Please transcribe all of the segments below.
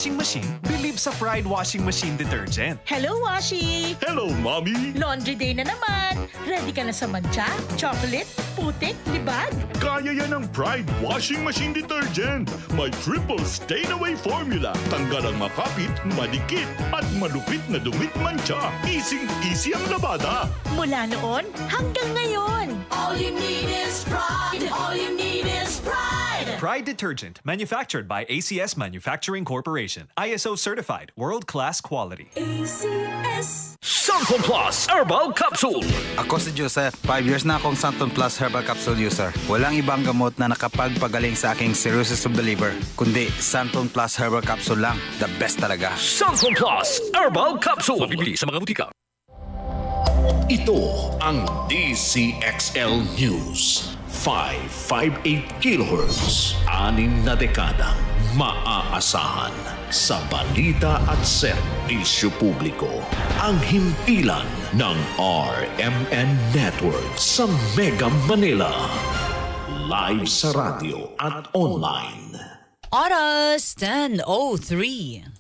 Washing machine, believe sa Pride Washing Machine Detergent. Hello, Washi! Hello, Mommy! Laundry day na naman. Ready ka na sa mancha, chocolate, putik, libag? Kaya yan ang Pride Washing Machine Detergent. May triple stain-away formula. Tanggal ang makapit, madikit, at malupit na dumit mancha. Easy ang labada. Mula noon hanggang ngayon. All you need is pride. All you need is pride. Pride Detergent, manufactured by ACS Manufacturing Corporation. ISO certified, world-class quality. ACS. Santon Plus Herbal Capsule. Ako si Joseph. 5 years na akong Santon Plus Herbal Capsule user. Walang ibang gamot na nakapagpagaling sa aking cirrhosis of the liver, kundi Santon Plus Herbal Capsule lang. The best talaga. Santon Plus Herbal Capsule. Mabibili sa mga butika. Ito ang DZXL News. 558 kHz. 6 na dekadang maaasahan sa balita at serbisyo publiko. Ang himpilan ng RMN Network sa Mega Manila. Live sa radyo at online. Oras 10:03.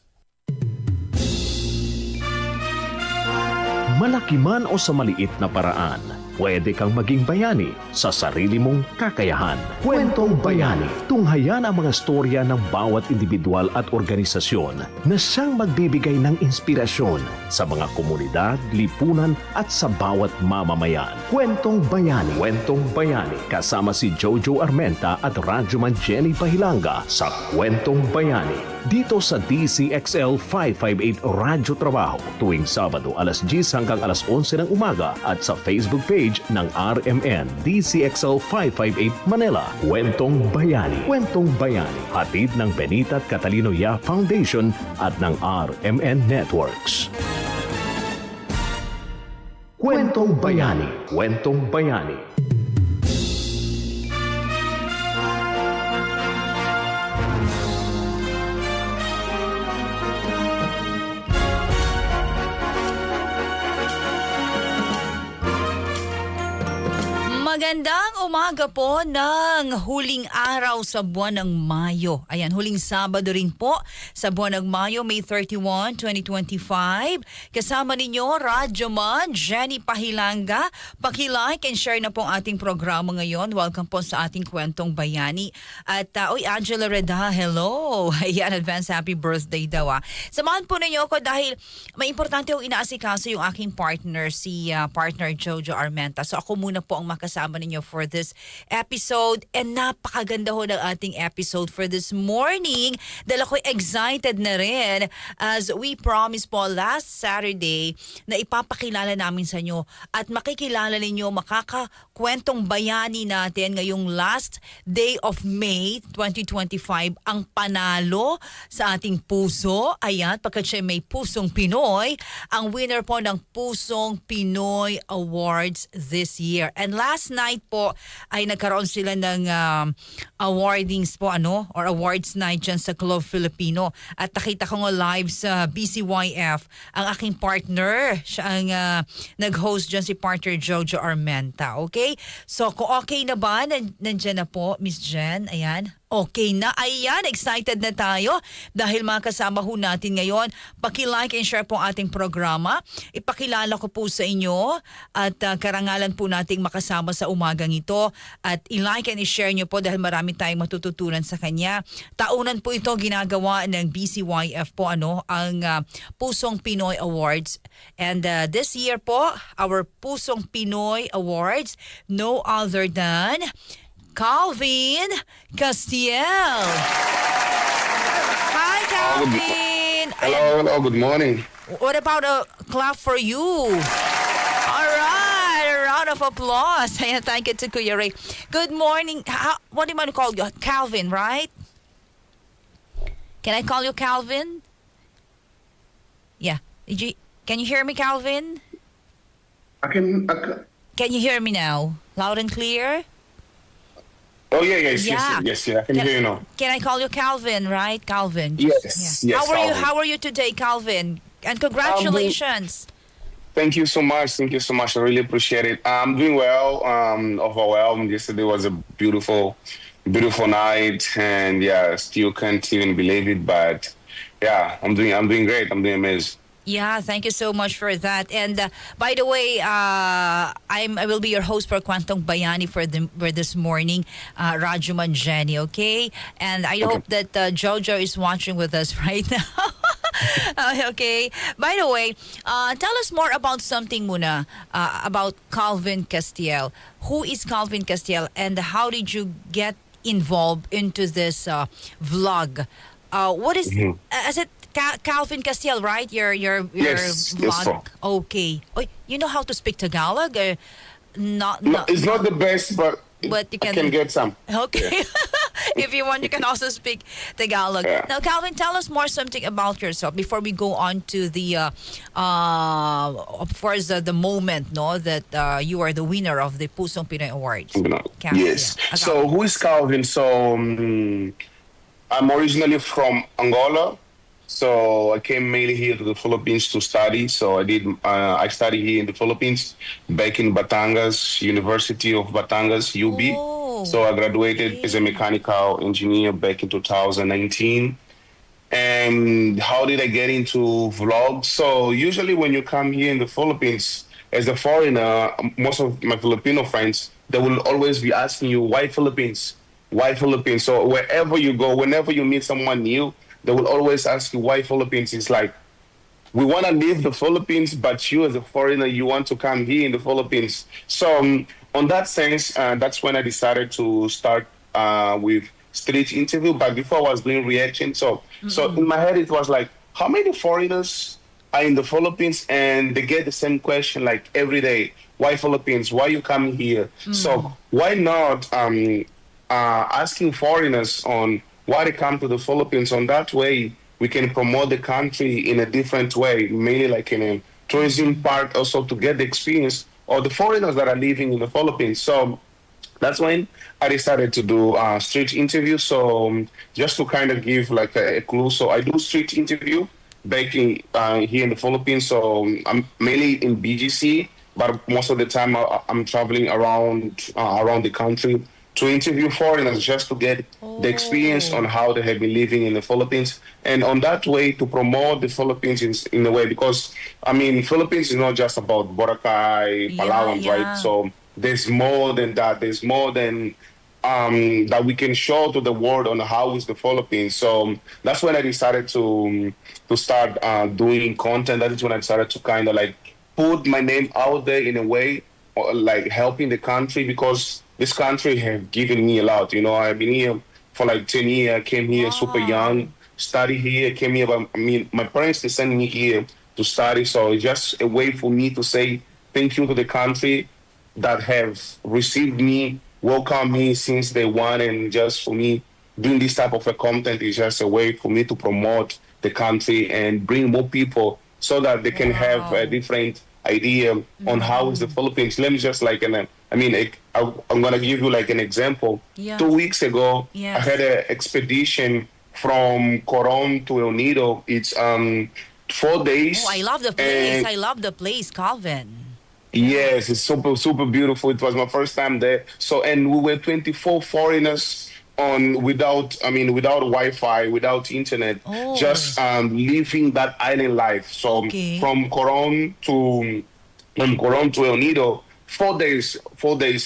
Malaki man o sa maliit na paraan, pwede kang maging bayani sa sarili mong kakayahan. Kwentong Bayani. Tunghayan ang mga storya ng bawat individual at organisasyon na siyang magbibigay ng inspirasyon sa mga komunidad, lipunan at sa bawat mamamayan. Kwentong Bayani. Kwentong Bayani. Kasama si Jojo Armenta at Radyoman Jenny Pahilanga sa Kwentong Bayani. Dito sa DZXL 558 Radyo Trabaho tuwing Sabado alas 10 hanggang alas 11 ng umaga at sa Facebook page ng RMN DZXL 558 Manila. Kwentong Bayani. Kwentong Bayani. Hatid ng Benita at Catalino Ya Foundation at ng RMN Networks. Kwentong Bayani. Kwentong Bayani. Magandang umaga po ng huling araw sa buwan ng Mayo. Ayan, huling Sabado rin po sa buwan ng Mayo, May 31, 2025. Kasama ninyo, Radyoman Jenny Pahilanga. Paki-like and share na po ang ating programa ngayon. Welcome po sa ating Kwentong Bayani. At, Angela Reda, hello. Ayan, advance happy birthday daw. Samahan po ninyo ako dahil may importante yung inaasikaso yung aking partner, si partner Jojo Armenta. So ako muna po ang makasama ninyo for this episode, and napakaganda ho ng ating episode for this morning dahil ako'y excited na rin as we promised po last Saturday na ipapakilala namin sa inyo at makikilala ninyo, makakakwentong bayani natin ngayong last day of May 2025 ang panalo sa ating puso. Ayan, pagkat siya may Pusong Pinoy, ang winner po ng Pusong Pinoy Awards this year. And last night po ay nagkaroon sila ng awardings po or awards night dyan sa Club Filipino. At nakita ko nga live sa BCYF ang aking partner. Siya ang nag-host dyan, si partner Jojo Armenta. Okay? So kung okay na ba, nandyan na po Miss Jen. Ayan. Okay na. Ayan, excited na tayo dahil mga kasama ho natin ngayon. Paki-like and share po ang ating programa. Ipakilala ko po sa inyo at karangalan po nating makasama sa umagang ito. At i-like and i-share nyo po dahil marami tayong matututunan sa kanya. Taunan po ito ginagawa ng BCYF po ang Pusong Pinoy Awards. And this year po, our Pusong Pinoy Awards, no other than Calvin Castiel. Hi, Calvin. Hello, good morning. What about a clap for you? All right, a round of applause. Ayan, thank you to Kuya Ray. Good morning. What do you want to call you? Calvin, right? Can I call you Calvin? Yeah. Can you hear me, Calvin? I can. Can you hear me now? Loud and clear? Oh yes, Yeah. yes. I can hear you now. Can I call you Calvin, right? Calvin. Yes. How are you? Calvin. How are you today, Calvin? And congratulations. Thank you so much. Thank you so much. I really appreciate it. I'm doing well. Overwhelmed. Yesterday was a beautiful night, and still can't even believe it. But Yeah, I'm doing great. I'm doing amazing. Yeah, thank you so much for that. And by the way, I will be your host for Kwantong Bayani for this morning, Rajuman Jenny. Okay, and I hope that Jojo is watching with us right now. Okay. By the way, tell us more about something muna about Calvin Castiel. Who is Calvin Castiel, and how did you get involved into this vlog? What is is it Calvin Castiel, right? Your Yes, vlog. yes, sir. Okay. Oh, you know how to speak Tagalog? Or not. No, it's not the best, but But you I can get some. Okay. If you want, you can also speak Tagalog. Yeah. Now, Calvin, tell us more something about yourself before we go on to the, of course, the moment, no, that you are the winner of the Pusong Pinoy Awards. Calvin, Yes. yeah. So who is Calvin? So I'm originally from Angola. So I came mainly here to the Philippines to study. So I studied here in the Philippines, back in Batangas, University of Batangas, UB. Oh, So I graduated as a mechanical engineer back in 2019. And how did I get into vlogs? So usually when you come here in the Philippines as a foreigner, most of my Filipino friends, they will always be asking you, why Philippines? Why Philippines? So wherever you go, whenever you meet someone new, they will always ask you why Philippines. It's like, we want to leave the Philippines, but you as a foreigner, you want to come here in the Philippines. So on that sense, that's when I decided to start with street interview. But before I was doing reaction, so in my head it was like, how many foreigners are in the Philippines and they get the same question like every day? Why Philippines? Why you coming here? So why not asking foreigners on why they come to the Philippines? On that way, we can promote the country in a different way, mainly like in a tourism part, also to get the experience of the foreigners that are living in the Philippines. So that's when I decided to do street interviews. So just to kind of give like a clue, so I do street interview back in here in the Philippines. So I'm mainly in BGC, but most of the time I'm traveling around the country to interview foreigners just to get the experience on how they have been living in the Philippines, and on that way to promote the Philippines in a way, because I mean Philippines is not just about Boracay, Palawan, right? So there's more than that. There's more than that we can show to the world on how is the Philippines. So that's when I decided to start doing content. That is when I decided to kind of like put my name out there in a way, like helping the country, because this country have given me a lot. You know, I've been here for like 10 years. I came here super young, study here, came here. But, I mean, my parents, they sent me here to study. So it's just a way for me to say thank you to the country that have received me, welcomed me since day one. And just for me, doing this type of a content is just a way for me to promote the country and bring more people so that they can have a different idea on how is the Philippines. Let me just like, I'm going to give you like an example. 2 weeks ago, I had an expedition from Coron to El Nido. It's 4 days. Oh, I love the place. I love the place, Calvin. Yes, it's super, super beautiful. It was my first time there. So, and we were 24 foreigners without Wi-Fi, without internet, just living that island life. So from Coron to El Nido, 4 days,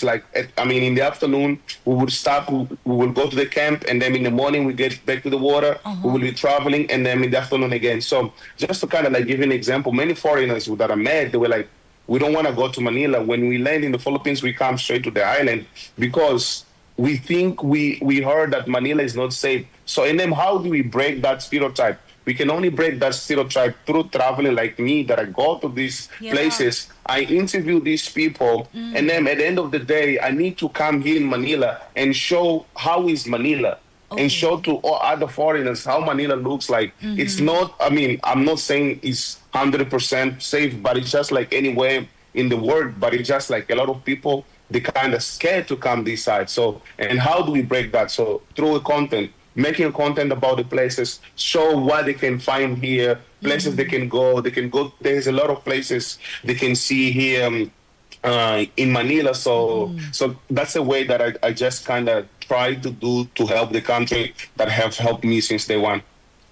like, in the afternoon, we would stop, we will go to the camp, and then in the morning, we get back to the water, we will be traveling, and then in the afternoon again. So just to kind of like give you an example, many foreigners that I met, they were like, we don't want to go to Manila. When we land in the Philippines, we come straight to the island because we think we heard that Manila is not safe. So and then how do we break that stereotype? We can only break that stereotype through traveling like me, that I go to these places, I interview these people, and then at the end of the day, I need to come here in Manila and show how is Manila, and show to all other foreigners how Manila looks like. It's not, I'm not saying it's 100% safe, but it's just like anywhere in the world, but it's just like a lot of people, they kind of scared to come this side. So, and how do we break that? So through content, making content about the places, show what they can find here, places they can go. There's a lot of places they can see here in Manila. So that's a way that I just kind of try to do to help the country that have helped me since day one.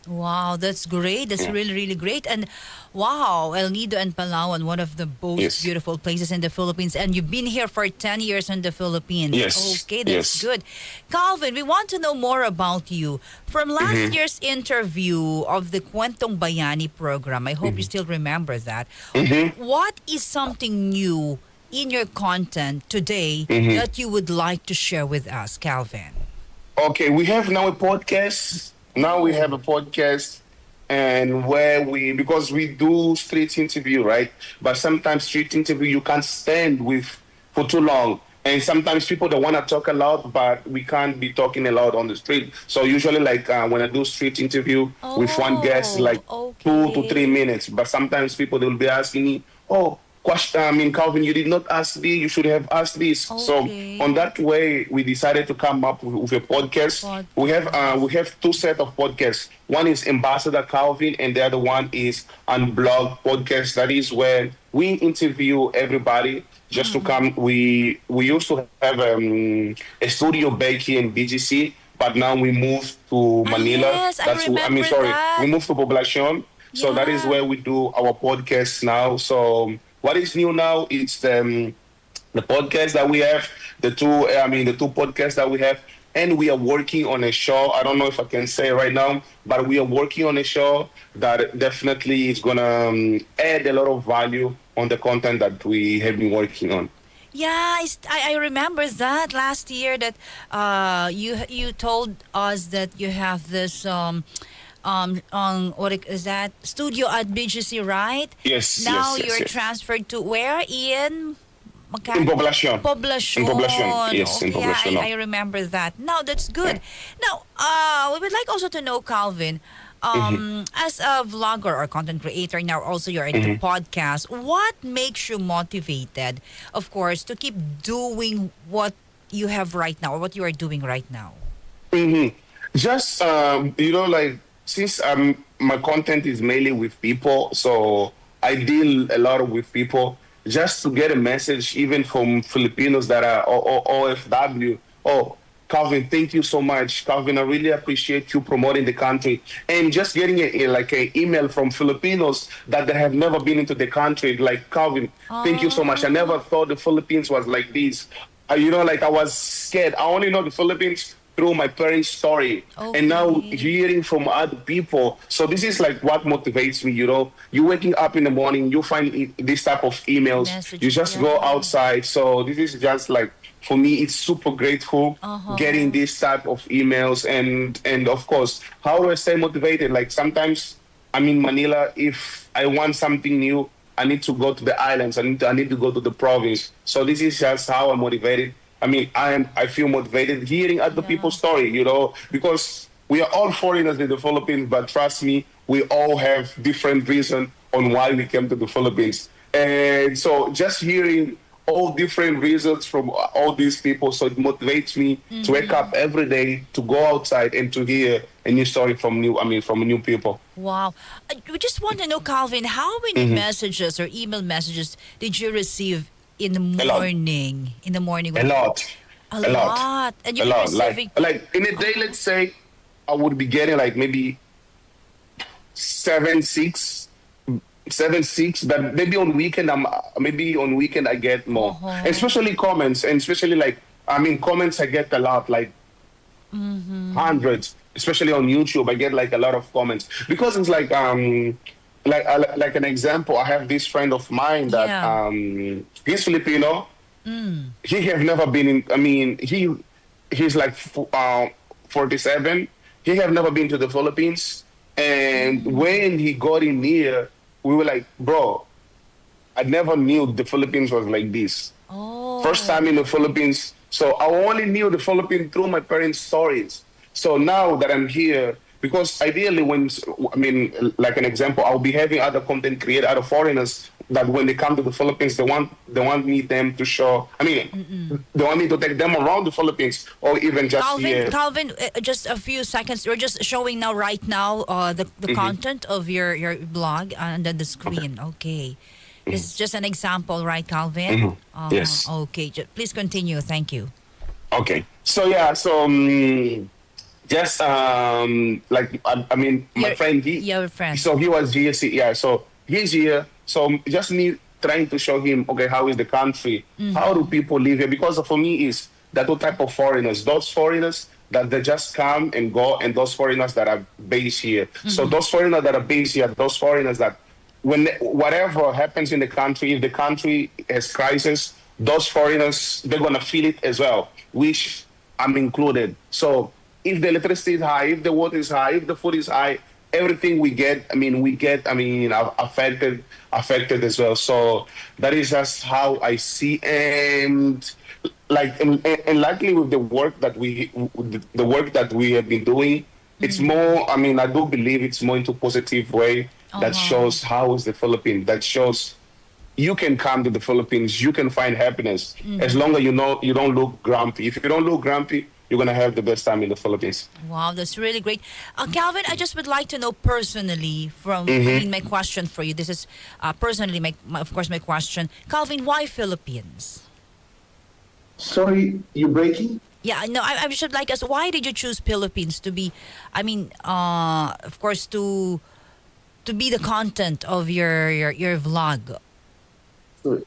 Wow, that's great. That's really, really great. And wow, El Nido and Palawan, one of the most Yes. beautiful places in the Philippines. And you've been here for 10 years in the Philippines. Yes. Okay, that's Yes. good. Calvin, we want to know more about you. From last year's interview of the Kwentong Bayani program, I hope you still remember that. What is something new in your content today that you would like to share with us, Calvin? Okay, we have now a podcast. Now we have a podcast, and where because we do street interview, right? But sometimes street interview you can't stand with for too long, and sometimes people don't want to talk a lot, but we can't be talking a lot on the street. So usually, like when I do street interview with one guest, like 2 to 3 minutes. But sometimes people they will be asking me, "Oh, Calvin, you did not ask me. You should have asked this." So on that way, we decided to come up with a podcast. We have two set of podcasts. One is Ambassador Calvin, and the other one is Unblog Podcast. That is where we interview everybody just to come. We used to have a studio back here in BGC, but now we moved to Manila. Yes, I remember that. We moved to Poblacion. So that is where we do our podcast now. So what is new now? It's the podcast that we have, the two podcasts that we have, and we are working on a show. I don't know if I can say right now, but we are working on a show that definitely is gonna add a lot of value on the content that we have been working on. Yeah, I remember that last year that you told us that you have this is that studio at BGC, right? Yes. Now yes, you're yes. transferred to where in? In Poblacion. Poblacion. In Poblacion, yes, in Okay, Poblacion. I remember that. Now that's good. Now, we would like also to know, Calvin, as a vlogger or content creator, now also you're into podcast, what makes you motivated, of course, to keep doing what you have right now or what you are doing right now? Just like since my content is mainly with people, so I deal a lot with people. Just to get a message, even from Filipinos that are OFW. Oh, Calvin, thank you so much, Calvin. I really appreciate you promoting the country, and just getting an email from Filipinos that they have never been into the country. Like, Calvin, thank you so much. I never thought the Philippines was like this. I was scared. I only know the Philippines through my parents' story, and now hearing from other people. So this is like what motivates me. You waking up in the morning, you find this type of emails. You just go outside. So this is just like, for me, it's super grateful getting this type of emails, and of course, how do I stay motivated? Like sometimes I'm in Manila. If I want something new, I need to go to the islands. I need to go to the province. So this is just how I'm motivated. I feel motivated hearing other people's story, because we are all foreigners in the Philippines, but trust me, we all have different reasons on why we came to the Philippines. And so just hearing all different reasons from all these people, so it motivates me to wake up every day, to go outside and to hear a new story from new people. Wow. We just want to know, Calvin, how many messages or email messages did you receive in the morning? In the morning, a lot. And you're receiving like in a day, let's say I would be getting like maybe 7-6, but maybe on weekend I get more. Especially comments, and especially comments I get a lot, like hundreds, especially on YouTube. I get like a lot of comments because it's like an example. I have this friend of mine that he's Filipino. He have never been in. He's like 47. He have never been to the Philippines. And when he got in here, we were like, bro, I never knew the Philippines was like this. First time in the Philippines. So I only knew the Philippines through my parents' stories. So now that I'm here, because ideally like an example, I'll be having other content creators, other foreigners, that when they come to the Philippines, they want them to show, they want me to take them around the Philippines, or even just here. Calvin, just a few seconds. We're just showing right now the content of your blog under the screen. Okay. This is just an example, right, Calvin? Yes. Okay. Please continue. Thank you. Okay. So Just like I mean, my Your- friend your friend. So he was here. Yeah, so he's here. So just me trying to show him, okay, how is the country? How do people live here? Because for me, is that two type of foreigners. Those foreigners that they just come and go, and those foreigners that are based here. So those foreigners that are based here, those foreigners that when whatever happens in the country, if the country has crisis, those foreigners, they're gonna feel it as well, which I'm included. So if the electricity is high, if the water is high, if the food is high, everything we get, affected as well. So that is just how I see, and likely with the work that we have been doing, it's more. I mean, I do believe it's more into positive way that shows how is the Philippines. That shows you can come to the Philippines, you can find happiness as long as you don't look grumpy. If you don't look grumpy, you're gonna have the best time in the Philippines. Wow, that's really great. Calvin, I just would like to know personally from my question for you. This is personally my question. Calvin, why Philippines? Sorry, you breaking? Yeah, no, I should like us. Why did you choose Philippines to be? I mean, of course, to be the content of your vlog. Sorry.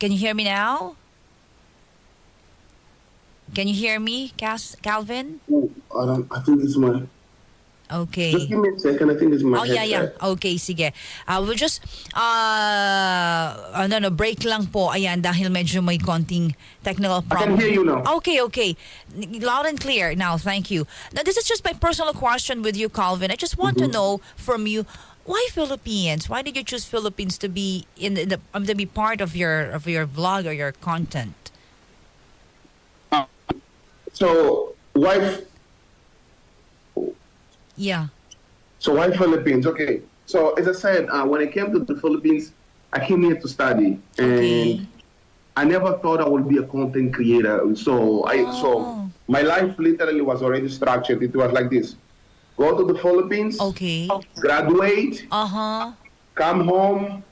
Can you hear me now? Can you hear me, Calvin? Oh, I think it's my... Okay. Just give me a second. I think it's my Oh, yeah. headset. Okay, sige. We'll just, break lang po. Ayan, dahil medyo may konting technical problem. I can hear you now. Okay. Loud and clear now, thank you. Now, this is just my personal question with you, Calvin. I just want to know from you, why Philippines? Why did you choose Philippines to be to be part of your vlog or your content? So, why... Yeah. So why Philippines? Okay. So as I said, when I came to the Philippines, I came here to study, and I never thought I would be a content creator. So my life literally was already structured. It was like this: go to the Philippines, graduate, come home,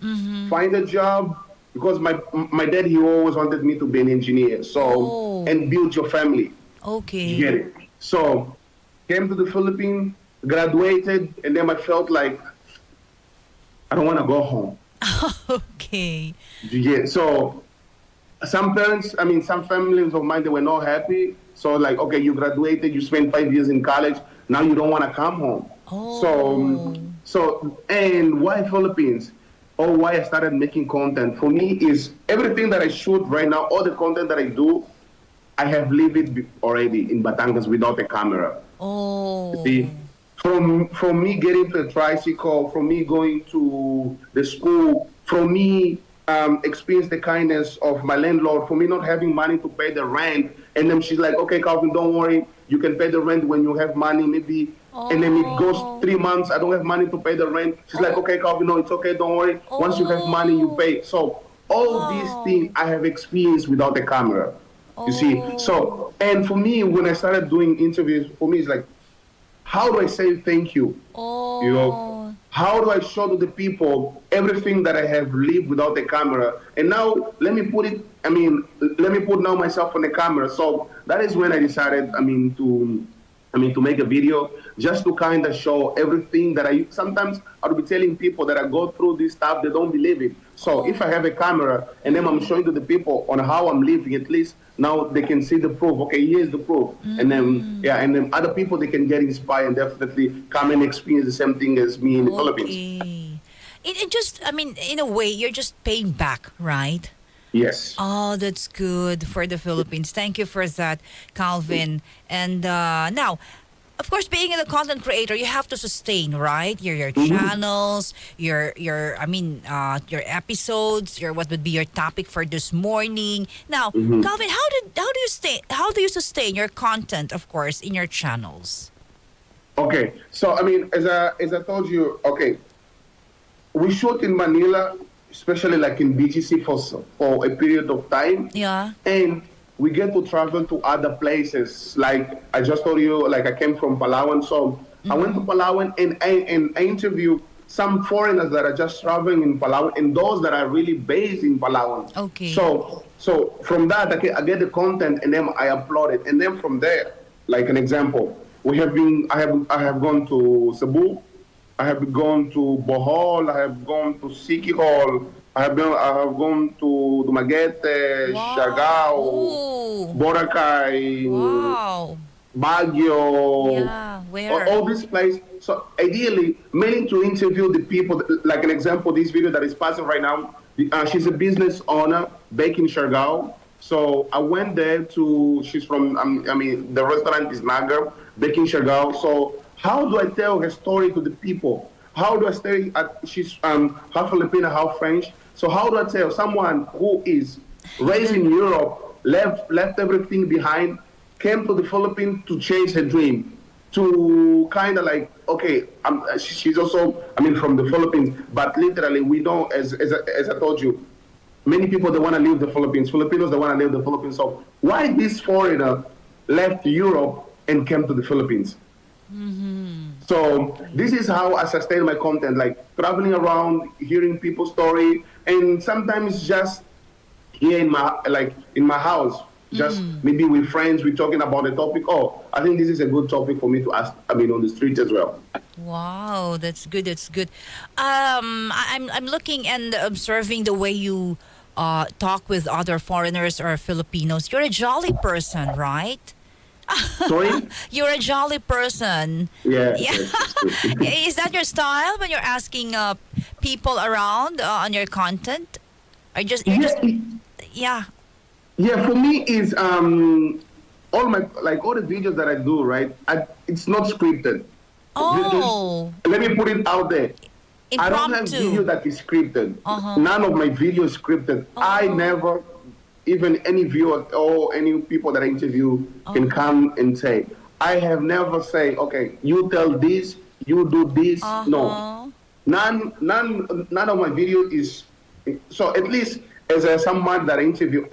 find a job. Because my dad, he always wanted me to be an engineer. So and build your family. Okay. You get it? So came to the Philippines, graduated, and then I felt like I don't want to go home. Okay. Yeah. So some families of mine, they were not happy. So like, okay, you graduated, you spent 5 years in college, now you don't want to come home. So and why Philippines? Or why I started making content for me is everything that I shoot right now, all the content that I do, I have lived it already in Batangas without a camera. See, from me getting to a tricycle, from me going to the school, from me experience the kindness of my landlord, for me not having money to pay the rent, and then she's like, okay, Calvin, don't worry, you can pay the rent when you have money, maybe. And then it goes 3 months, I don't have money to pay the rent. She's like, okay, Calvin, no, it's okay, don't worry. Once you have money, you pay. So all these things I have experienced without a camera. You see, so, and for me, when I started doing interviews, for me, it's like, how do I say thank you? You know, how do I show to the people everything that I have lived without the camera? And now, let me put now myself on the camera. So that is when I decided, to make a video just to kind of show everything that sometimes I'll be telling people that I go through this stuff, they don't believe it. So if I have a camera and then I'm showing to the people on how I'm living, at least now they can see the proof. Okay, here's the proof. And then other people, they can get inspired and definitely come and experience the same thing as me in the Philippines. It just, in a way, you're just paying back, right? Yes. Oh, that's good for the Philippines. Thank you for that, Calvin. And now, of course, being a content creator, you have to sustain, right? Your channels, your episodes, what would be your topic for this morning. Now, Calvin, how do you sustain your content, of course, in your channels? Okay, so as I told you, okay, we shoot in Manila, especially like in BGC for a period of time. Yeah. And we get to travel to other places. Like I just told you, like I came from Palawan. So I went to Palawan and I interviewed some foreigners that are just traveling in Palawan and those that are really based in Palawan. Okay. So from that, I get the content and then I upload it. And then from there, like an example, I have gone to Cebu, I have gone to Bohol, I have gone to Siki Hall, I have gone to Dumaguete, Siargao, Ooh. Boracay, Wow. Baguio, Yeah, where? all these places. So ideally, mainly to interview the people. Like an example, this video that is passing right now. She's a business owner back in Siargao. So I went there to. She's from. The restaurant is Naga, back in Siargao. So how do I tell her story to the people? How do I say she's half Filipino, half French? So how do I tell someone who is raised in Europe, left everything behind, came to the Philippines to chase her dream, to kind of like, okay, she's also, from the Philippines, but literally we know, as I told you, many people, they want to leave the Philippines, Filipinos, they want to leave the Philippines. So why this foreigner left Europe and came to the Philippines? So this is how I sustain my content, like traveling around, hearing people's story, and sometimes just here in my house, just maybe with friends, we're talking about a topic. Oh, I think this is a good topic for me to ask. On the street as well. Wow, that's good. That's good. I'm looking and observing the way you talk with other foreigners or Filipinos. You're a jolly person, right? Sorry? You're a jolly person. Yeah. Is that your style when you're asking people around on your content? Or yeah. Yeah, for me is all the videos that I do, right? It's not scripted. Oh. Let me put it out there. Impromptu. I don't have video that is scripted. None of my videos is scripted. I never, even any viewer or any people that I interview can come and say, I have never say, okay, you tell this, you do this. No. None of my video is, so at least as someone that I interview,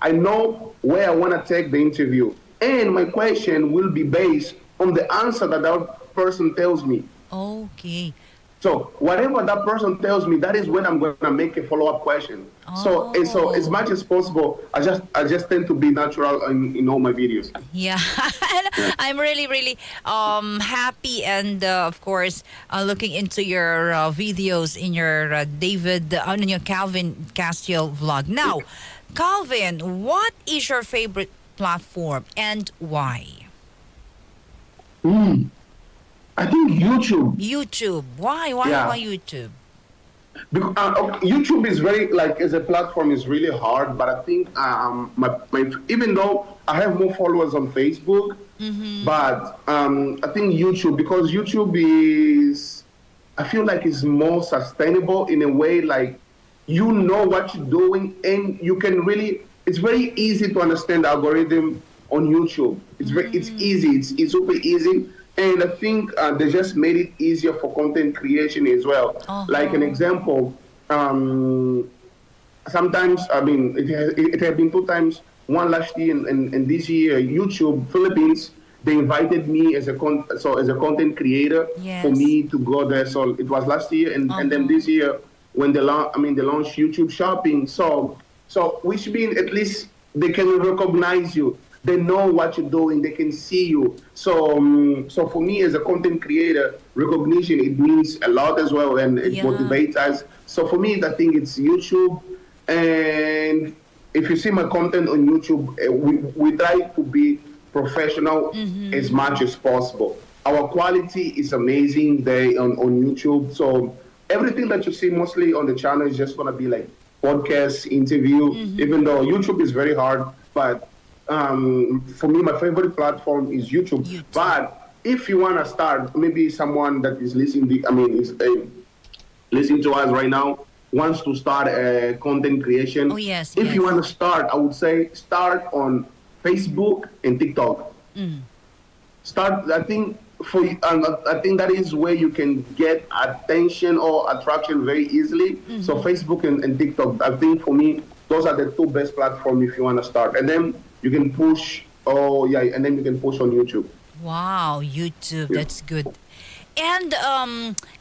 I know where I want to take the interview. And my question will be based on the answer that person tells me. Okay. So whatever that person tells me, that is when I'm going to make a follow-up question. So as much as possible, I just tend to be natural in all my videos. Yeah. I'm really, really happy and of course looking into your videos in your in your Calvin Castiel vlog. Now, Calvin, what is your favorite platform and why? I think YouTube. YouTube. Why? Why YouTube? Because YouTube is very, as a platform, is really hard. But I think even though I have more followers on Facebook, but I think YouTube, because YouTube is, I feel like it's more sustainable in a way, like you know what you're doing and you can really, it's very easy to understand the algorithm on YouTube. It's easy. It's super easy. And I think they just made it easier for content creation as well. Like an example, sometimes, it has been 2 times, one last year and this year, YouTube Philippines, they invited me as a content creator for me to go there. So it was last year and then this year when they launched YouTube Shopping. So which means at least they can recognize you. They know what you're doing. They can see you. So for me as a content creator, recognition, it means a lot as well, and it motivates us. So for me, I think it's YouTube. And if you see my content on YouTube, we try to be professional as much as possible. Our quality is amazing there on YouTube. So everything that you see mostly on the channel is just going to be like podcast, interview, even though YouTube is very hard. But for me, my favorite platform is YouTube. But if you want to start, maybe someone that is listening to us right now wants to start content creation. If you want to start, I would say start on Facebook and TikTok. Start, I think that is where you can get attention or attraction very easily. So Facebook and TikTok, I think for me, those are the 2 best platforms if you want to start. And then you can push, and then you can push on YouTube. Wow, YouTube, that's good. And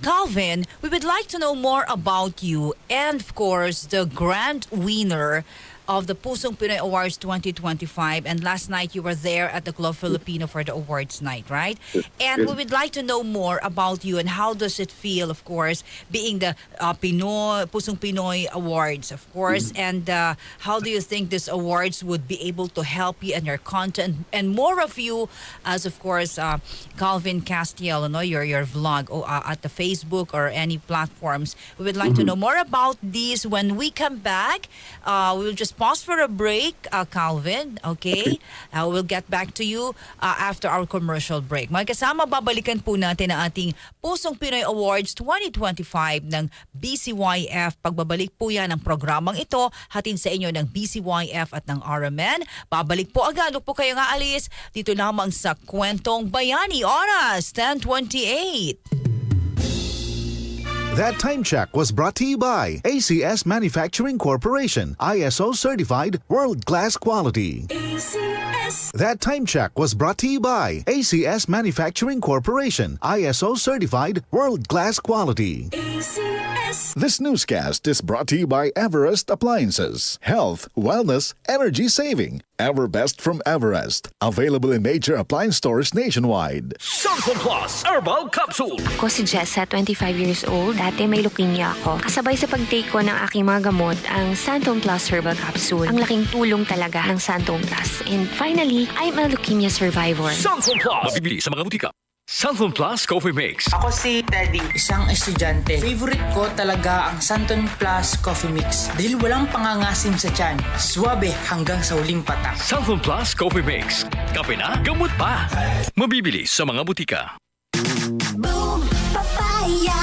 Calvin, we would like to know more about you and of course the grand winner of the Pusong Pinoy Awards 2025. And last night you were there at the Globe Filipino for the awards night, right? And we would like to know more about you and how does it feel, of course, being the Pusong Pinoy Awards, of course. And how do you think these awards would be able to help you and your content and more of you as, of course, Calvin Castiel, your vlog at the Facebook or any platforms. We would like to know more about these when we come back. We'll just pause for a break, Calvin, okay? We'll get back to you after our commercial break. Mga kasama, babalikan po natin ang ating Pusong Pinoy Awards 2025 ng BCYF. Pagbabalik po yan ang programang ito, hatin sa inyo ng BCYF at ng RMN. Babalik po agad, huwag po kayo nga alis. Dito lamang sa Kwentong Bayani, oras 10:28. That time check was brought to you by ACS Manufacturing Corporation, ISO certified world-class quality. ACS. That time check was brought to you by ACS Manufacturing Corporation, ISO certified world-class quality. ACS. This newscast is brought to you by Everest Appliances. Health, wellness, energy saving. Everbest from Everest. Available in major appliance stores nationwide. Santon Plus Herbal Capsule. Ako si Jessa, 25 years old. Dati may leukemia ako. Kasabay sa pag-take ko ng aking mga gamot, ang Santon Plus Herbal Capsule. Ang laking tulong talaga ng Santon Plus. And finally, I'm a leukemia survivor. Santon Plus. Mabibili sa mga butika. Santon Plus Coffee Mix. Ako si Teddy, isang estudyante. Favorite ko talaga ang Santon Plus Coffee Mix dahil walang pangangasim sa tiyan. Suwabe hanggang sa huling patak. Santon Plus Coffee Mix. Kape na, gamot pa. Mabibili sa mga butika. Boom, papaya.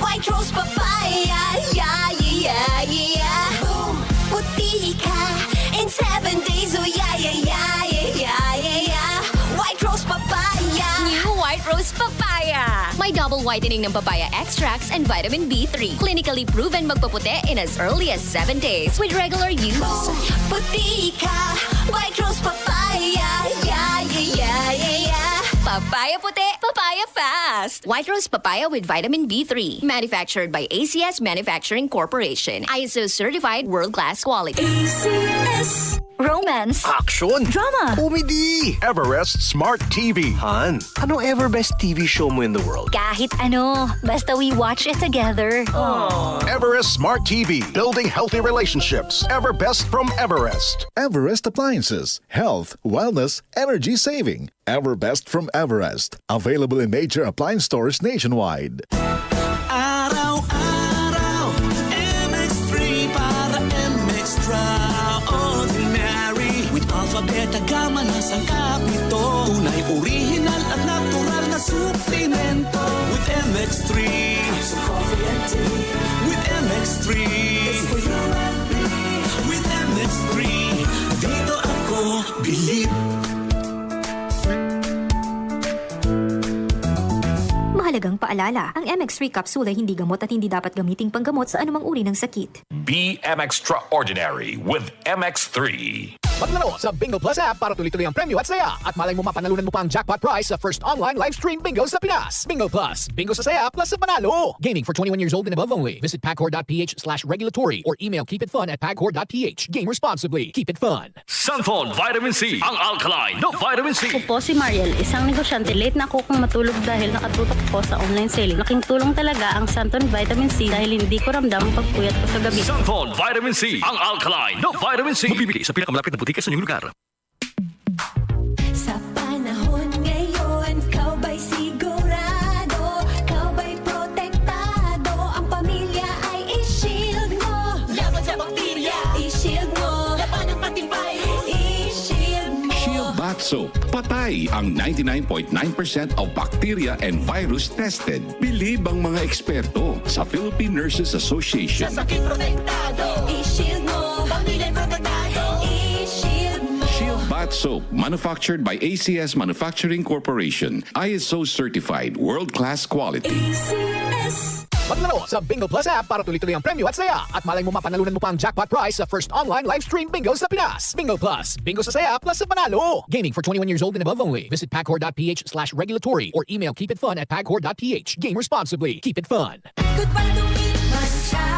White rose papaya. Yeah, yeah, yeah. Boom, puti ka. In 7 days, oh yeah, yeah, yeah, yeah, yeah, yeah. White rose papaya. New White Rose Papaya. May double whitening ng papaya extracts and vitamin B3. Clinically proven magpaputi in as early as 7 days with regular use. Boom, puti ka. White rose papaya. Yeah, yeah, yeah, yeah, yeah. Papaya puti, papaya fast. White Rose Papaya with vitamin B3. Manufactured by ACS Manufacturing Corporation. ISO certified world-class quality. ACS. Romance. Action. Drama. Comedy. Everest Smart TV. Han, anong ever best TV show mo in the world? Kahit ano, basta we watch it together. Everest Smart TV. Building healthy relationships. Ever best from Everest. Everest Appliances. Health, wellness, energy saving. Everbest from Everest. Available in major appliance stores nationwide. Araw-araw, MX3 para MX-Traordinary. With alpha, beta, gamma na sangkap nito. Tunay, original at natural na suplemento. With MX3, some coffee and tea. With MX3, it's for you and me. With MX3, dito ako bilib. Mahalagang paalala, ang MX3 capsule ay hindi gamot at hindi dapat gamiting panggamot sa anumang uri ng sakit. Be Extraordinary with MX3. Maglaro sa Bingo Plus app para tuloy-tuloy ang premyo at saya. At malay mo mapanalunan mo pa ang jackpot prize sa first online live stream bingo sa Pinas. Bingo Plus, bingo sa saya plus sa panalo. Gaming for 21 years old and above only. Visit pagcor.ph/regulatory or email keepitfun@pagcor.ph. Game responsibly. Keep it fun. Santon Vitamin C. Ang alkaline no vitamin C. Ako po si Mariel, isang negosyante. Late na ako kung matulog dahil nakatutok po sa online selling. Laking tulong talaga ang Santon Vitamin C dahil hindi ko ramdam ang pagpuyat ko sa gabi. Santon Vitamin C. Ang alkaline no vitamin C. Mabibili sa pinakamalapit na butika sa inyong lugar. Sa panahon ngayon, kau ba'y sigurado? Kau ba'y protektado? Ang pamilya ay i-shield mo. Laban sa bakterya, i-shield mo. Laban ng pating virus, i-shield mo. Shield Bath Soap. Patay ang 99.9% of bacteria and virus tested. Bilib ang mga eksperto sa Philippine Nurses Association. Sa sakit protektado, i-shield mo. Pamilya protektado, i-shield mo. Shield Bath Soap, manufactured by ACS Manufacturing Corporation. ISO certified, world-class quality. ACS. Maglaro sa Bingo Plus app para tuloy-tuloy ang premyo at saya. At malay mo mapanalunan mo pa ang jackpot prize sa first online live stream bingo sa Pinas. Bingo Plus, bingo sa saya plus sa panalo. Gaming for 21 years old and above only. Visit pagcor.ph/regulatory or email keepitfun@pagcor.ph. Game responsibly. Keep it fun. Goodbye to me, Masha.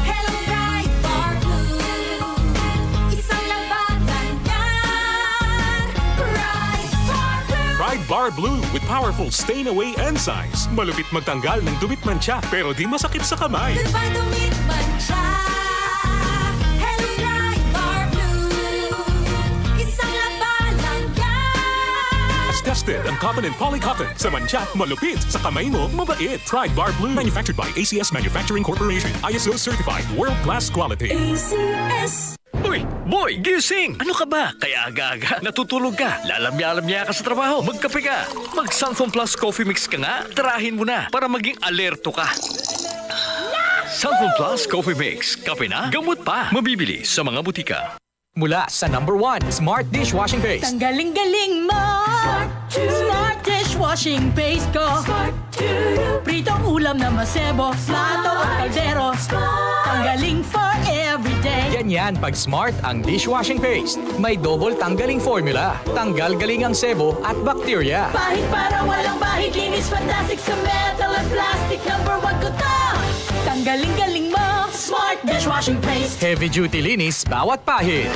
Hello, bright bar blue. Bar Blue with powerful stain-away enzymes. Malupit magtanggal ng dumit mancha pero di masakit sa kamay. Dumit mancha. Hello Pride Bar Blue. Isang labalang yan. As tested ang cotton and polycotton. Sa mancha, malupit. Sa kamay mo, mabait. Pride Bar Blue. Manufactured by ACS Manufacturing Corporation. ISO certified. World-class quality. ACS. Uy, boy, gising! Ano ka ba? Kaya aga-aga, natutulog ka. Lalamya-lamya ka sa trabaho. Magkape ka. Mag-Santon Plus Coffee Mix ka nga. Tarahin mo na para maging alerto ka. Santon Plus Coffee Mix. Kape na, gamot pa. Mabibili sa mga butika. Mula sa #1 Smart Dishwashing Paste. Tanggaling-galing mo. Smart dishwashing paste ko. Pritong ulam na masebo. Plato at kaldero. Tanggaling for everyday. Ganyan pag Smart ang dishwashing paste. May double tanggaling formula. Tanggal galing ang sebo at bakterya. Bahid para walang bahid. Linis fantastic sa metal at plastic. #1 ko to. Tanggaling-galing mo. Smart dishwashing paste. Heavy duty linis bawat pahid.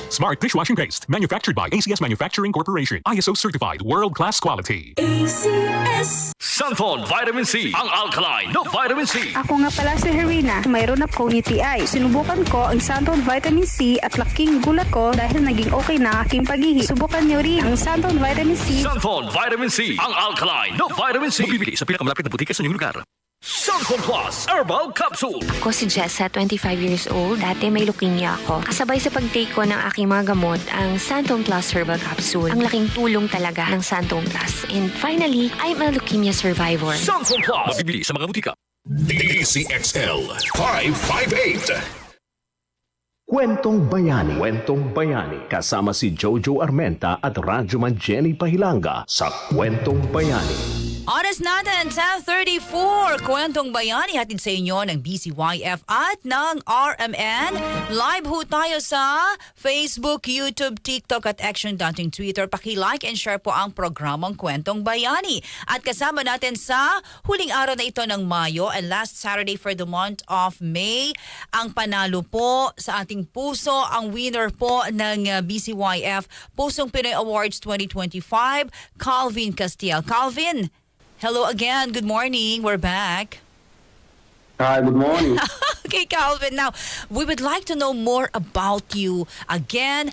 Smart dishwashing paste. Manufactured by ACS Manufacturing Corporation. ISO certified. World-class quality. ACS. Santon Vitamin C. Ang alkaline na vitamin C. Ako nga pala si Herina, mayroon akong UTI. Sinubukan ko ang Santon Vitamin C at laking gulat ko dahil naging okay na aking pag-ihi. Subukan niyo rin ang Santon Vitamin C. Santon Vitamin C. Ang alkaline na vitamin C. Mabibili sa pinakamalapit na butika sa inyong lugar. Santon Plus Herbal Capsule. Ako si Jessa, 25 years old. Dati may leukemia ako. Kasabay sa pag-take ko ng aking mga gamot, ang Santon Plus Herbal Capsule. Ang laking tulong talaga ng Santon Plus. And finally, I'm a leukemia survivor. Santon Plus. Mabibili sa mga butika. DZXL 558. Kwentong Bayani. Kwentong Bayani. Kasama si Jojo Armenta at Radyoman Jenny Pahilanga sa Kwentong Bayani. Oras natin, 10:34. Kwentong Bayani hatid sa inyo ng BCYF at ng RMN. Live ho tayo sa Facebook, YouTube, TikTok at Action dating Twitter. Paki-like and share po ang programang Kwentong Bayani. At kasama natin sa huling araw na ito ng Mayo and last Saturday for the month of May. Ang panalo po sa ating puso, ang winner po ng BCYF Pusong Pinoy Awards 2025, Calvin Castiel. Calvin, hello again. Good morning. We're back. Hi, good morning. Okay, Calvin. Now, we would like to know more about you. Again,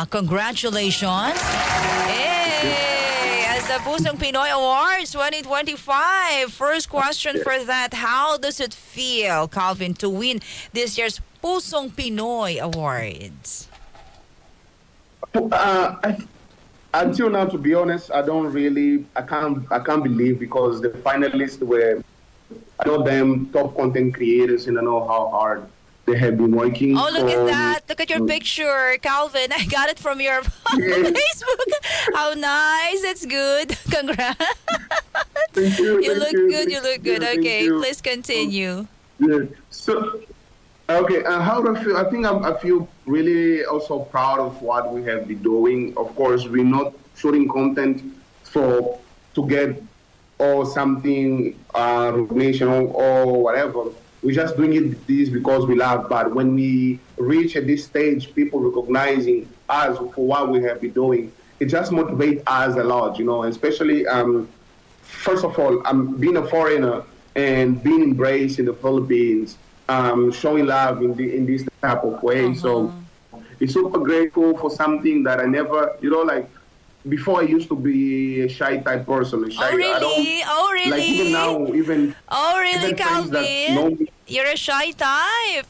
congratulations. Hey! As the Pusong Pinoy Awards 2025. First question for that. How does it feel, Calvin, to win this year's Pusong Pinoy Awards? Until now, to be honest, I can't believe because the finalists were, I know them, top content creators, and I know how hard they have been working. Oh, look at that. Look at your picture, Calvin. I got it from your Facebook. How nice. That's good. Congrats. Thank you. You look good. You look good. Okay, please continue. Yeah. So, okay, how do I feel? I think I feel really also proud of what we have been doing. Of course, we're not shooting content to get or something recognition or whatever. We're just doing this because we love. But when we reach at this stage, people recognizing us for what we have been doing, it just motivates us a lot, you know. Especially, first of all, being a foreigner and being embraced in the Philippines. Showing love in this type of way. So it's super grateful for something that I never, you know, like before I used to be a shy type person. Shy, oh, really? Like even now, even. Oh, really, Calvin? You're a shy type.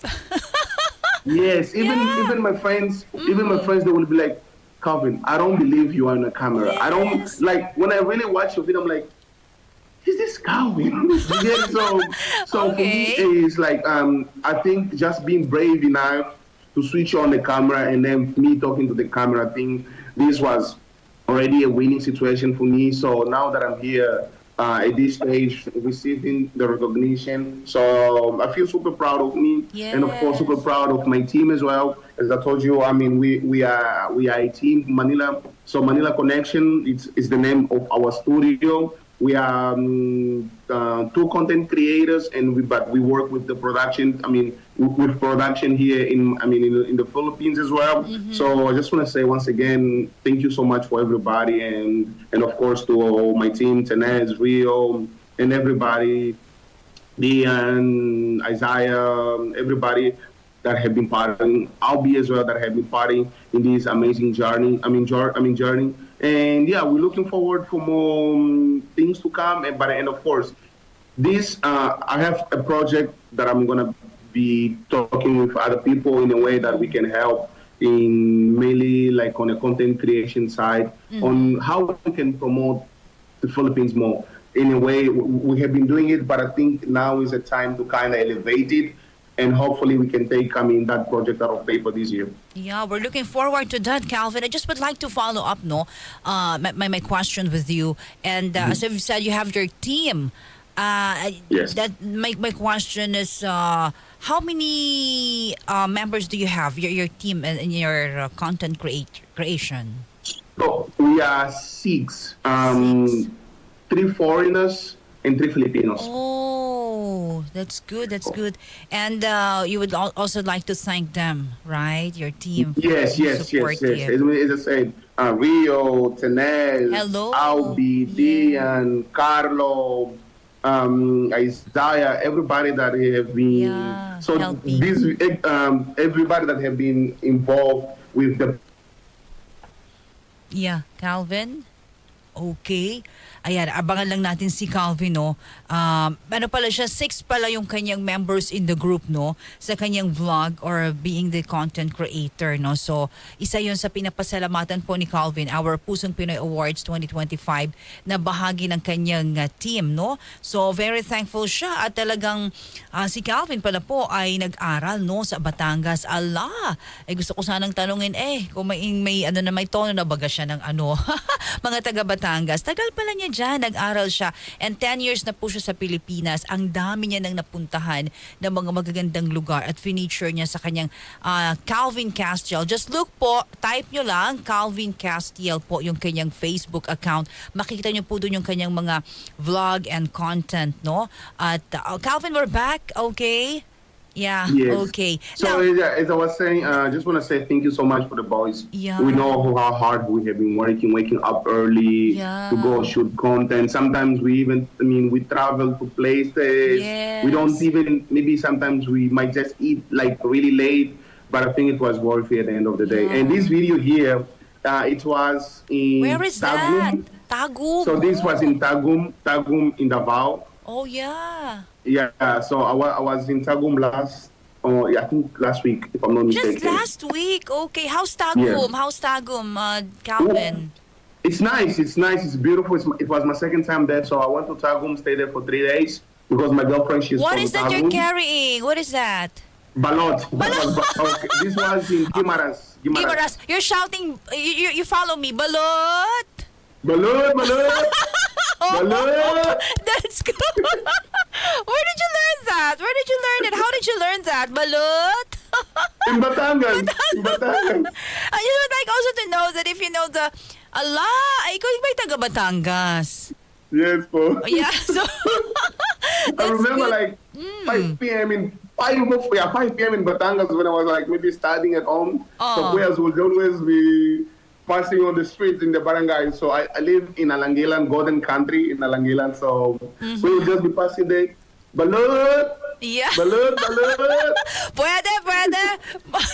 Yes, even my friends, they will be like, Calvin, I don't believe you are on a camera. Yes. I don't, like, when I really watch your video, I'm like, is this Calvin? Yeah, so okay. For me, it's like, I think just being brave enough to switch on the camera and then me talking to the camera, I think this was already a winning situation for me. So now that I'm here at this stage, receiving the recognition, so I feel super proud of me. Yes. And of course, super proud of my team as well. As I told you, I mean, we are a team, Manila. So Manila Connection, it's the name of our studio. We are two content creators, and but we work with the production. I mean, with production here in the Philippines as well. So I just want to say once again, thank you so much for everybody, and of course to all my team, Tenez, Rio, and everybody, Dian, Isaiah, everybody that have been partying, Albie as well, that have been partying in this amazing journey. Journey. And yeah, we're looking forward for more things to come. And of course, this I have a project that I'm gonna be talking with other people in a way that we can help in mainly like on a content creation side on how we can promote the Philippines more. In a way, we have been doing it, but I think now is a time to kind of elevate it. And hopefully we can take, that project out of paper this year. Yeah, we're looking forward to that, Calvin. I just would like to follow up, my question with you. And as you've said, you have your team. Yes. That my question is, how many members do you have, your team in your content creation? So we are 6. 3 foreigners and 3 Filipinos. Oh, that's good. That's good. And you would also like to thank them, right? Your team. Yes. As I said, Rio, Tenez, Albi, Dian, Carlo, Isaiah, everybody that have been. So this, everybody that have been involved with the. Yeah, Calvin. Okay. Ayan, abangan lang natin si Calvin, no? Ano pala siya, 6 pala yung kanyang members in the group, no? Sa kanyang vlog or being the content creator, no? So, isa yun sa pinapasalamatan po ni Calvin, our Pusong Pinoy Awards 2025 na bahagi ng kanyang team, no? So, very thankful siya at talagang si Calvin pala po ay nag-aral, no? Sa Batangas. Allah! Gusto ko sanang tanungin, kung may tono na baga siya ng mga taga Batangas. Tagal pala niya dyan, nag-aral siya. And 10 years na po siya sa Pilipinas. Ang dami niya nang napuntahan ng mga magagandang lugar at finiture niya sa kanyang Calvin Castiel. Just look po, type nyo lang, Calvin Castiel po yung kanyang Facebook account. Makikita nyo po doon yung kanyang mga vlog and content, no? At Calvin, we're back, okay? Yeah, yes. Okay. So as I was saying, I just want to say thank you so much for the boys. Yeah. We know how hard we have been waking up early to go shoot content. Sometimes we even, we travel to places. Yes. We don't even, maybe sometimes we might just eat like really late, but I think it was worth it at the end of the day. And this video here, it was in Where is Tagum. that? Tagum. So this was in Tagum in Davao. Oh, yeah. Yeah, so I was in Tagum I think last week, if I'm not mistaken. Just last week, okay. How's Tagum? Yeah. How's Tagum, Calvin? It's nice. It's beautiful. It was my second time there, so I went to Tagum, stayed there for 3 days because my girlfriend, she's What from is that Tagum. you're carrying? What is that? Balot. Okay. This was in Guimaras. Gimaras. You're shouting, you follow me. Balot! Balot! Balot! That's good. Where did you learn that? Where did you learn it? How did you learn that? Balot? In Batangas. I would like also to know that if you know the ikaw yung may taga Batangas. Yes, po. Yeah, so I remember like 5 p.m. in 5 p.m. in Batangas when I was like maybe studying at home. So players would always be passing on the streets in the barangay. So I live in Alangilan, Golden Country in Alangilan. So we would just be passing there. Balot! Yeah. Balot! Pwede.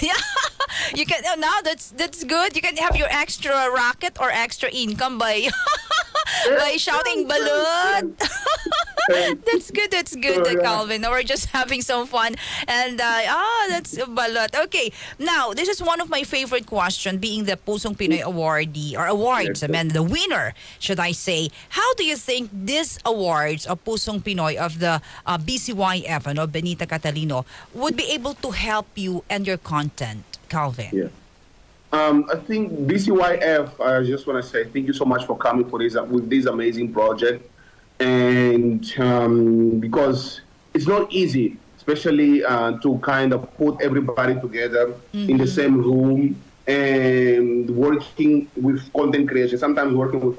Yeah. You can now that's good. You can have your extra racket or extra income by shouting balot. That's good, Calvin. We're just having some fun. And that's balot. Okay. Now, this is one of my favorite questions, being the Pusong Pinoy awardee or awards, the winner, should I say. How do you think these awards of Pusong Pinoy of the BCYF, Benita Catalino, would be able to help you and your content, Calvin? Yeah. I think BCYF, I just want to say thank you so much for coming for this amazing project. And because it's not easy, especially to kind of put everybody together in the same room and working with content creation. Sometimes working with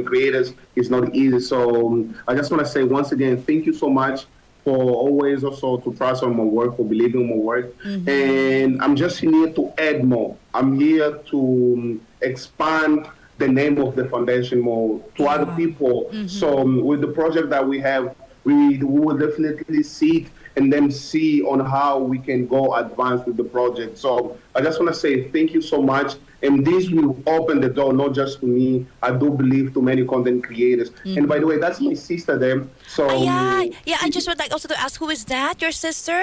creators is not easy. So I just want to say once again, thank you so much for always also to trust on my work, for believing in my work. And I'm just here to add more. I'm here to expand the name of the foundation more to other people. So with the project that we have, we will definitely see it and then see on how we can go advance with the project. So I just want to say thank you so much. And this will open the door, not just to me, I do believe to many content creators. And by the way, that's my sister there. So yeah, I just would like also to ask, who is that? Your sister?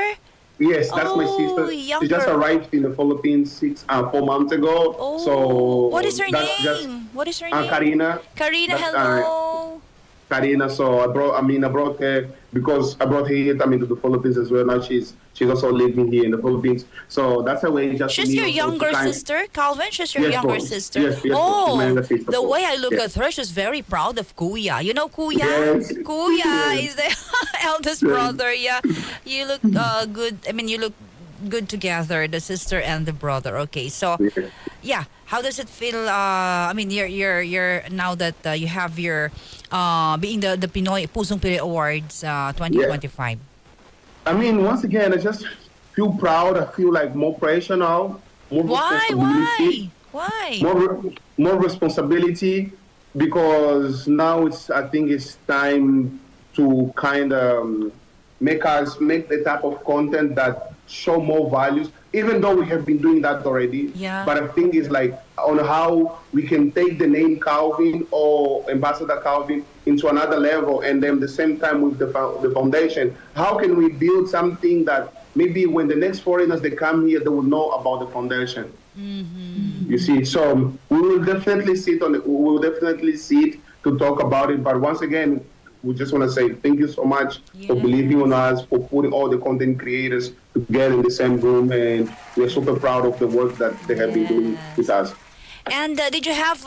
Yes, that's my sister. She just arrived in the Philippines 4 months ago. So what is her name? What is her name? Karina. Karina, hello. Karina, so I brought her because I brought her here, to the Philippines as well. Now she's also living here in the Philippines. So that's a way just. She's your younger sister, Calvin. She's your younger sister. Yes, oh, my younger sister. The way I look at her, she's very proud of Kuya. You know Kuya? Yes. Kuya is the eldest brother. Yeah, you look good. I mean, you look good together, the sister and the brother. Okay, so yeah, how does it feel? I mean, you're now that you have your being the Pinoy Pusong Pinoy Awards 2025. I mean, once again, I just feel proud. I feel like more pressure now, more responsibility. Why? More responsibility because now I think it's time to kind of make the type of content that show more values, even though we have been doing that already. Yeah. But I think it's like on how we can take the name Calvin or Ambassador Calvin into another level, and then the same time with the foundation, how can we build something that maybe when the next foreigners they come here, they will know about the foundation. You see, so we will definitely sit to talk about it. But once again, we just want to say thank you so much for believing on us, for putting all the content creators together in the same room, and we're super proud of the work that they have been doing with us. And did you have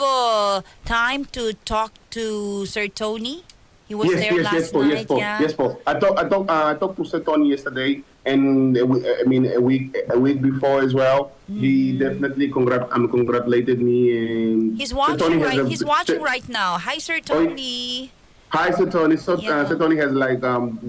time to talk to Sir Tony? He was there last night. Yes, Paul. I talked to Sir Tony yesterday, and a week before as well. He definitely congratulated me. And he's watching right now. Hi, Sir Tony. Hi, Sir Tony. Sir Tony has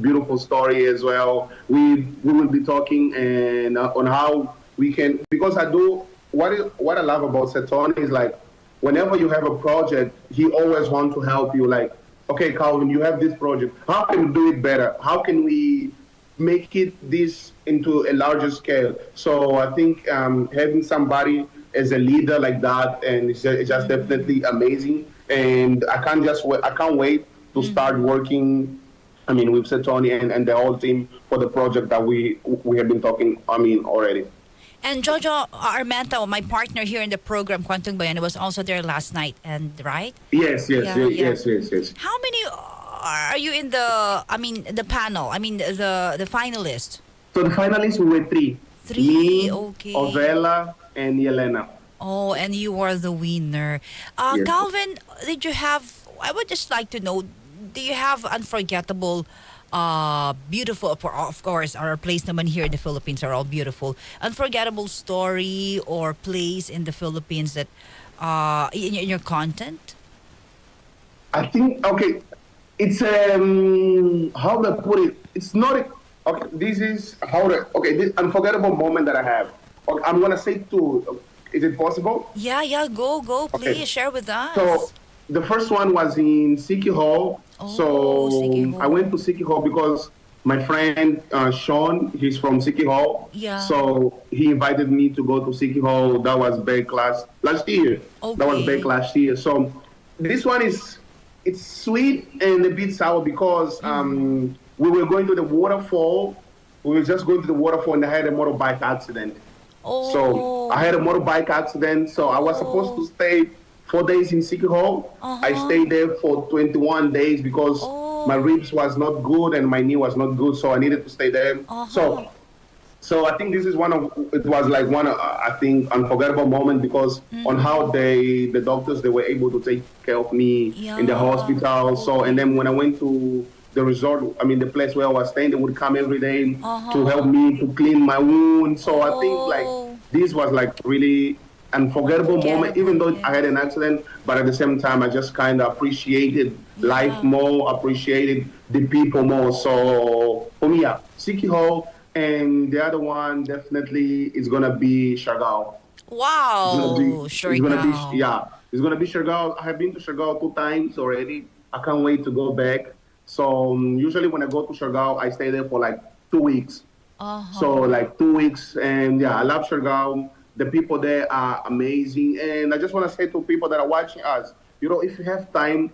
beautiful story as well. We will be talking and on how we can, because I do what I love about Sir Tony is like whenever you have a project, he always wants to help you. Like, okay, Calvin, you have this project. How can we do it better? How can we make it this into a larger scale? So I think having somebody as a leader like that, and it's just definitely amazing. And I can't wait to start working, with Sir Tony and the whole team for the project that we have been talking, already. And Jojo Armenta, my partner here in the program, Kwantong Bayani, was also there last night, and right? Yes. How many are you in the panel? The finalists? So the finalists were three. Me, okay. Ovela, and Yelena. Oh, and you were the winner. Yes. Calvin, I would just like to know, do you have unforgettable, beautiful, of course, our place naman here in the Philippines are all beautiful, unforgettable story or place in the Philippines that, in your content? I think, okay, it's, how to put it, it's not, okay, this is this unforgettable moment that I have. Okay, I'm going to say two, is it possible? Yeah, go, please, okay. Share with us. So, the first one was in Siki Hall. Siki Hall. I went to Siki Hall because my friend Sean, he's from Siki Hall. Yeah. So he invited me to go to Siki Hall. That was back last year. Okay. That was back last year. So this one it's sweet and a bit sour because we were going to the waterfall. We were just going to the waterfall and I had a motorbike accident. So I had a motorbike accident. So I was supposed to stay 4 days in Siki Hall. I stayed there for 21 days because my ribs was not good and my knee was not good, so I needed to stay there. So I think this is I think unforgettable moment because on how the doctors they were able to take care of me in the hospital. So and then when I went to the resort, the place where I was staying, they would come every day to help me to clean my wound. So I think this was really unforgettable moment, even though I had an accident, but at the same time, I just kind of appreciated life more, appreciated the people more. So for me, yeah, Siki Hall, and the other one definitely is going to be Chagall. Wow, It's gonna be Chagall. I have been to Chagall 2 times already. I can't wait to go back. So usually when I go to Chagall, I stay there for like 2 weeks. So like 2 weeks, and yeah, I love Chagall. The people there are amazing, and I just want to say to people that are watching us, if you have time,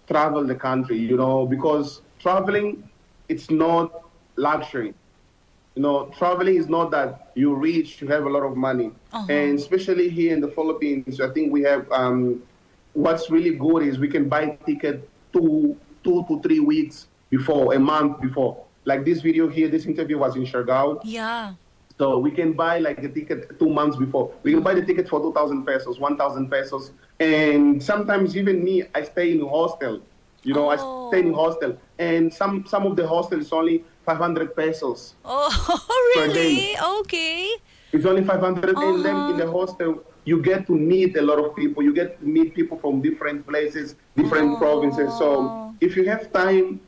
travel the country. Because traveling, it's not luxury. Traveling is not that you rich, you have a lot of money. And especially here in the Philippines, I think we have, what's really good is we can buy ticket 2 to 3 weeks before, a month before. Like this video here, this interview was in Siargao. Yeah. So we can buy like a ticket 2 months before. We can buy the ticket for 2,000 pesos, 1,000 pesos. And sometimes even me, I stay in a hostel. I stay in a hostel. And some of the hostels is only 500 pesos. Oh, per really? day. Okay. It's only 500, and then in the hostel, you get to meet a lot of people. You get to meet people from different places, different provinces. So if you have time,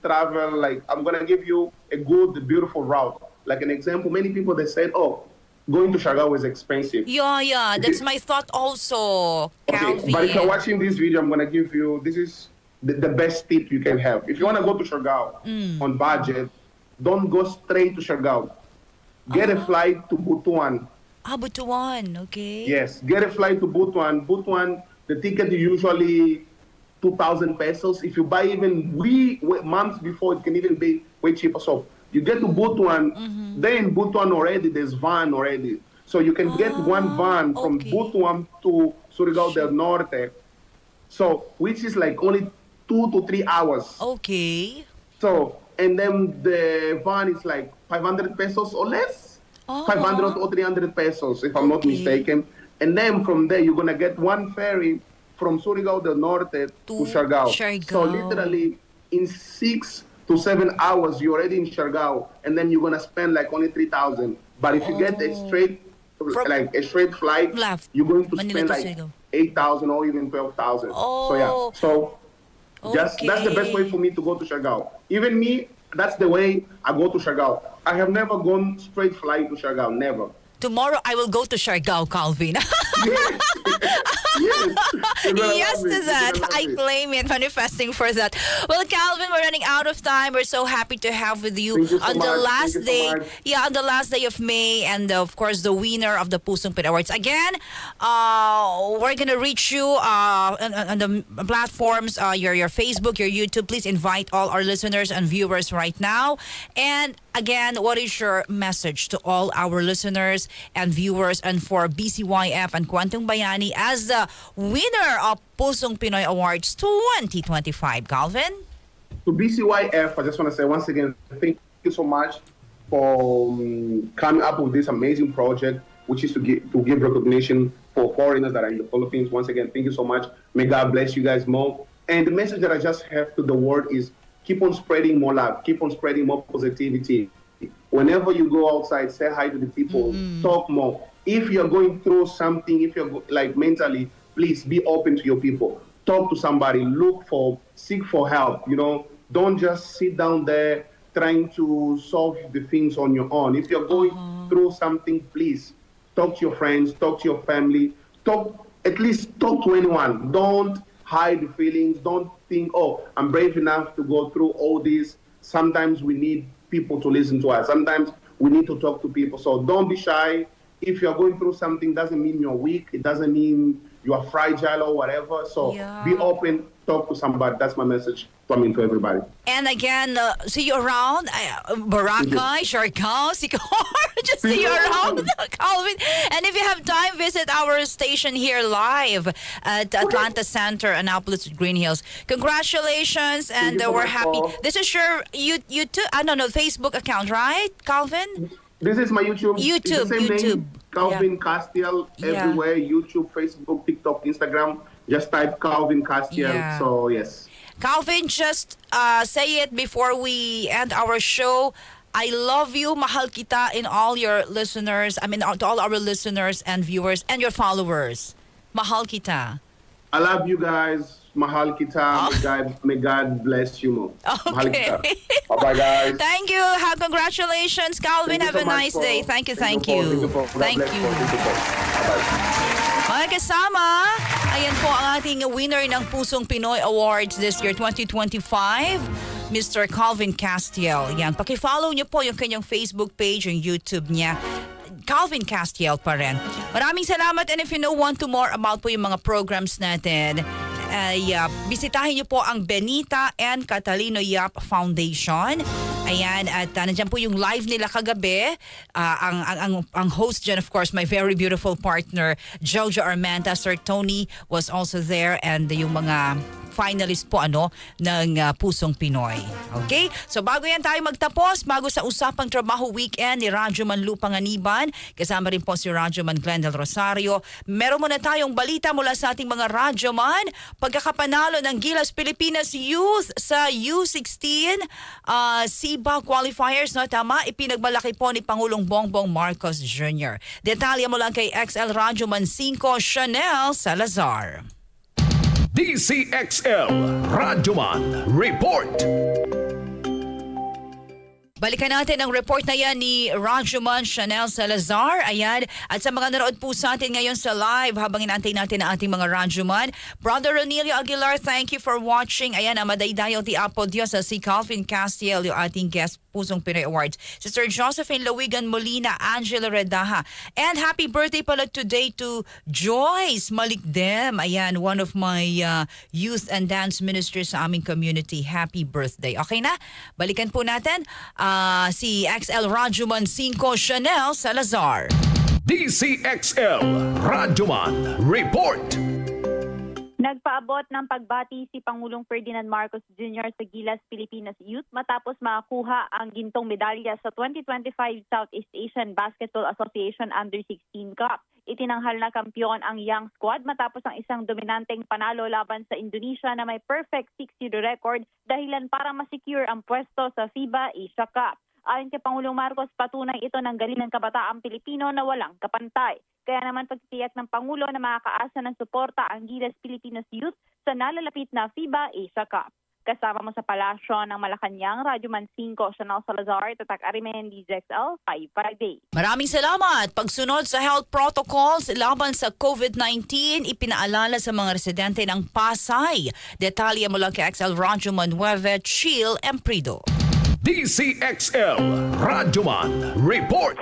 travel. Like, I'm going to give you a good, beautiful route. Like an example, many people, they said, going to Siargao is expensive. Yeah, that's my thought also, Calvin. Okay, but if you're watching this video, I'm going to give you, this is the best tip you can have. If you want to go to Siargao on budget, don't go straight to Siargao. Get a flight to Butuan. Butuan, okay. Yes, get a flight to Butuan. Butuan, the ticket is usually 2,000 pesos. If you buy even months before, it can even be way cheaper. So you get to Butuan, then Butuan already, there's van already. So you can get one van from Butuan to Surigao del Norte. So, which is like only 2 to 3 hours. Okay. So, and then the van is like 500 pesos or less. 500 or 300 pesos, if I'm not mistaken. And then from there, you're going to get one ferry from Surigao del Norte to Siargao. So literally, in 6 to 7 hours, you're already in Siargao. And then you're going to spend like only 3,000. But if you get a straight flight, you're going to spend like 8,000 or even 12,000. So yeah, so that's the best way for me to go to Siargao. Even me, that's the way I go to Siargao. I have never gone straight flight to Siargao, never. Tomorrow I will go to Siargao, Calvin. Yes to that. I claim it, manifesting for that. Well, Calvin, we're running out of time. We're so happy to have with you on the last day. On the last day of May, and of course the winner of the Pusong Pinoy Awards. Again, we're gonna reach you on the platforms, your Facebook, your YouTube. Please invite all our listeners and viewers right now. And again, what is your message to all our listeners and viewers, and for BCYF and Kwantong Bayani as the winner of Pusong Pinoy Awards 2025, Calvin? To BCYF, I just want to say once again, thank you so much for coming up with this amazing project, which is to give recognition for foreigners that are in the Philippines. Once again, thank you so much. May God bless you guys more. And the message that I just have to the world is keep on spreading more love, keep on spreading more positivity. Whenever you go outside, say hi to the people, talk more. If you're going through something, if you're like mentally, please be open to your people. Talk to somebody, seek for help, Don't just sit down there trying to solve the things on your own. If you're going through something, please talk to your friends, talk to your family, at least talk to anyone. Don't hide the feelings. Don't think, I'm brave enough to go through all this. Sometimes we need people to listen to us. Sometimes we need to talk to people. So don't be shy. If you're going through something, doesn't mean you're weak. It doesn't mean you are fragile or whatever. So be open, talk to somebody. That's my message coming to everybody. And again, see you around Boracay, Siargao, Sikihor. Just see you around, Calvin. And if you have time, visit our station here live at Atlanta Center, Annapolis, Green Hills. Congratulations, and we're happy. This is your Facebook account, right, Calvin? This is my YouTube. It's the same name, Calvin Castiel, everywhere. YouTube, Facebook, TikTok, Instagram. Just type Calvin Castiel. So, yes. Calvin, just say it before we end our show. I love you, mahal kita in all your listeners. I mean, to all our listeners and viewers and your followers. Mahal kita. I love you guys. Mahal kita. May God bless you mo. Mahal kita. Bye-bye, guys. Thank you. Congratulations, Calvin. Have a nice day. Thank you. Thank you. Thank you. Mga kasama, ayan po ang ating winner ng Pusong Pinoy Awards this year 2025, Mr. Calvin Castiel. Yan, paki-follow niyo po yung kanyang Facebook page, yung YouTube niya. Calvin Castiel pa rin. Maraming salamat, and if you want to more about po yung mga programs natin, bisitahin niyo po ang Benita and Catalino Yap Foundation. Ayan, at nandiyan po yung live nila kagabi. Ang host dyan, of course, my very beautiful partner, Jojo Armenta. Sir Tony was also there, and yung mga finalist po ng Pusong Pinoy. Okay? So bago yan tayo magtapos, bago sa Usapang Trabaho Weekend ni Radyo Man Lu Panganiban, kasama rin po si Radyo Man Glenn Del Rosario, meron muna tayong balita mula sa ating mga Radyo Man. Pagkakapanalo ng Gilas Pilipinas Youth sa U16 SIBA qualifiers, no? Tama, ipinagmalaki po ni Pangulong Bongbong Marcos Jr. Detalye mula kay XL Radyo Man 5 Chanel Salazar. DZXL Radyoman Report. Balikan natin ang report na yan ni Radyoman Chanel Salazar. Ayan. At sa mga naroon po sa atin ngayon sa live, habang inantay natin ang ating mga Radyoman. Brother Ronilio Aguilar, thank you for watching. Ayan, ang madaydayaw ti Apo Dios sa si Calvin Castiel, yung ating guest Pusong Pinoy Awards. Sister Josephine Lawigan Molina, Angela Redaha. And happy birthday pala today to Joyce Malikdem. Ayan, one of my youth and dance ministers sa aming community. Happy birthday. Okay na? Balikan po natin si XL Radyoman 5 Chanel Salazar. DZXL Radyoman Report. Nagpaabot ng pagbati si Pangulong Ferdinand Marcos Jr. sa Gilas Pilipinas Youth matapos makakuha ang gintong medalya sa 2025 Southeast Asian Basketball Association Under-16 Cup. Itinanghal na kampiyon ang young squad matapos ang isang dominanteng panalo laban sa Indonesia na may perfect 6-0 record, dahilan para masecure ang pwesto sa FIBA Asia Cup. Ayon kay Pangulong Marcos, patunay ito ng galing ng kabataang Pilipino na walang kapantay. Kaya naman pagtitiyak ng Pangulo na makakaasa ng suporta ang Gilas Pilipinas Youth sa nalalapit na FIBA Asia Cup. Kasama mo sa palasyo ng Malacanang, Radyoman 5 Chanel Salazar, Tatak Arimen, DZXL 558. Maraming salamat. Pagsunod sa health protocols laban sa COVID-19, ipinaalala sa mga residente ng Pasay. Detalye mula kay XL Radyoman 9 Chill Emprido. DZXL Radyoman Report.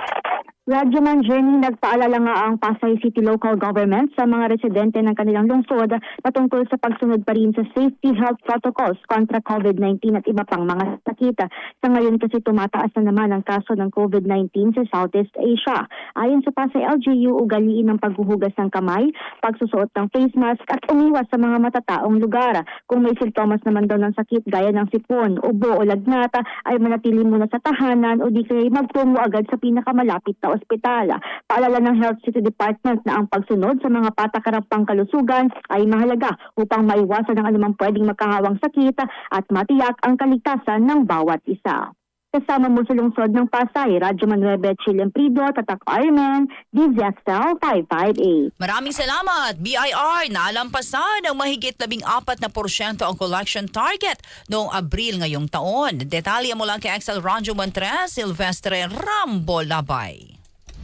Radyoman Jenny, nagpaalala nga ang Pasay City Local Government sa mga residente ng kanilang lungsod patungkol sa pagsunod pa rin sa safety health protocols kontra COVID-19 at iba pang mga sakit. Sa ngayon kasi tumataas na naman ang kaso ng COVID-19 sa Southeast Asia. Ayon sa Pasay LGU, ugaliin ang paghuhugas ng kamay, pagsusuot ng face mask at umiwas sa mga matataong lugar. Kung may sintomas naman daw ng sakit gaya ng sipon, ubo o lagnat, ay manatili muna sa tahanan o di kaya magtungo agad sa pinakamalapit na ospital. Paalala ng Health City Department na ang pagsunod sa mga patakarang pangkalusugan ay mahalaga upang maiwasan ang anumang pwedeng makahawang sakit at matiyak ang kaligtasan ng bawat isa. Kasama mo sa lungsod ng Pasay, Radyoman 9 Chill Emprido, Tatak Ironman, DZXL 558. Maraming salamat, BIR. Nalampasan ng mahigit 14% ang collection target noong Abril ngayong taon. Detalye mula kay XL Radyoman 3, Silvestre Rambo Labay.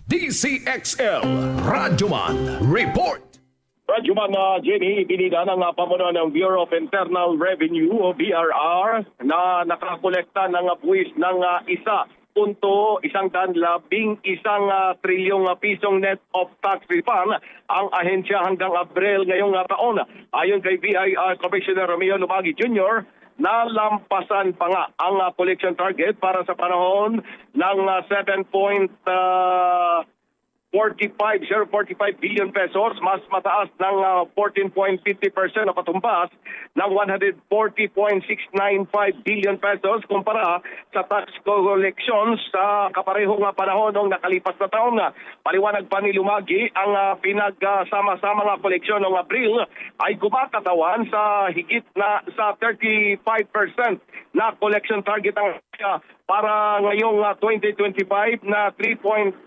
DZXL Radyoman Report. Radyoman Jenny, ibinida ng pamuno ng Bureau of Internal Revenue o BRR na nakakolekta ng buwis ng 1.111 trilyong pisong net of tax refund ang ahensya hanggang Abril ngayong taon. Ayon kay BIR Commissioner Romeo Lumagi Jr., nalampasan pa nga ang collection target para sa panahon ng 7.45 billion pesos, mas mataas ng 14.50% na patumbas ng 140.695 billion pesos kumpara sa tax collections sa kaparehong panahon ng nakalipas na taon. Paliwanag pa ni Lumagi, ang pinagsama-sama nga koleksyon ng Abril ay gumakatawan sa higit na sa 35% na collection target ang para ngayong 2025 na 3.232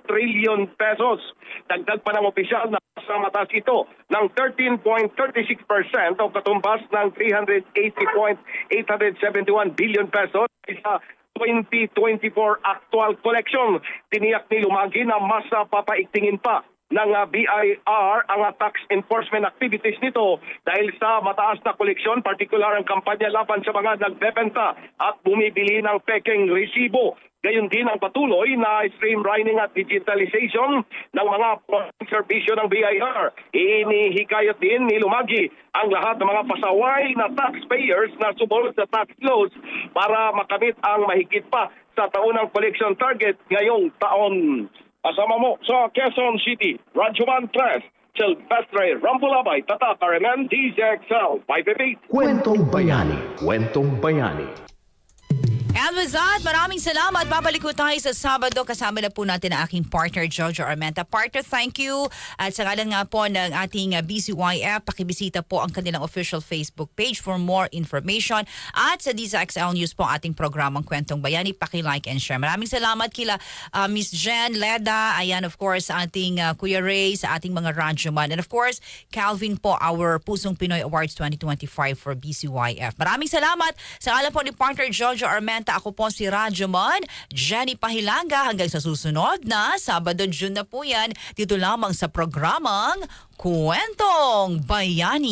trillion pesos. Dagdag pa ng opisyal na sa mataas ito ng 13.36% o katumbas ng 380.871 billion pesos sa 2024 actual collection. Tiniyak ni Lumagi na mas papaigtingin pa ng BIR ang tax enforcement activities nito dahil sa mataas na koleksyon, partikular ang kampanya laban sa mga nagbebenta at bumibili ng peking resibo. Gayon din ang patuloy na streamlining at digitalization ng mga serbisyo ng BIR. Inihikayat din ni Lumagi ang lahat ng mga pasaway na taxpayers na sumunod sa tax laws para makamit ang mahigit pa sa taunang collection target ngayong taon. Kasama mo sa Quezon City, Radyoman Press, Silvestre Rambulabay, Tatak, RMN, DZXL, 558. Kwentong Bayani. Kwentong Bayani. And with that, maraming salamat. Babalik ko tayo sa Sabado. Kasama na po natin ang aking partner, Jojo Armenta. Partner, thank you. At sa ngalan nga po ng ating BCYF, pakibisita po ang kanilang official Facebook page for more information. At sa DZXL News po ating programang Kwentong Bayani, paki-like and share. Maraming salamat kila Miss Jen, Leda, ayan of course ating Kuya Ray, sa ating mga radyoman. And of course, Calvin po, our Pusong Pinoy Awards 2025 for BCYF. Maraming salamat. Sa ngalan po ni partner Jojo Armenta, ako po si Radyoman Jenny Pahilanga. Hanggang sa susunod na Sabado, June na po yan, dito lamang sa programang Kwentong Bayani.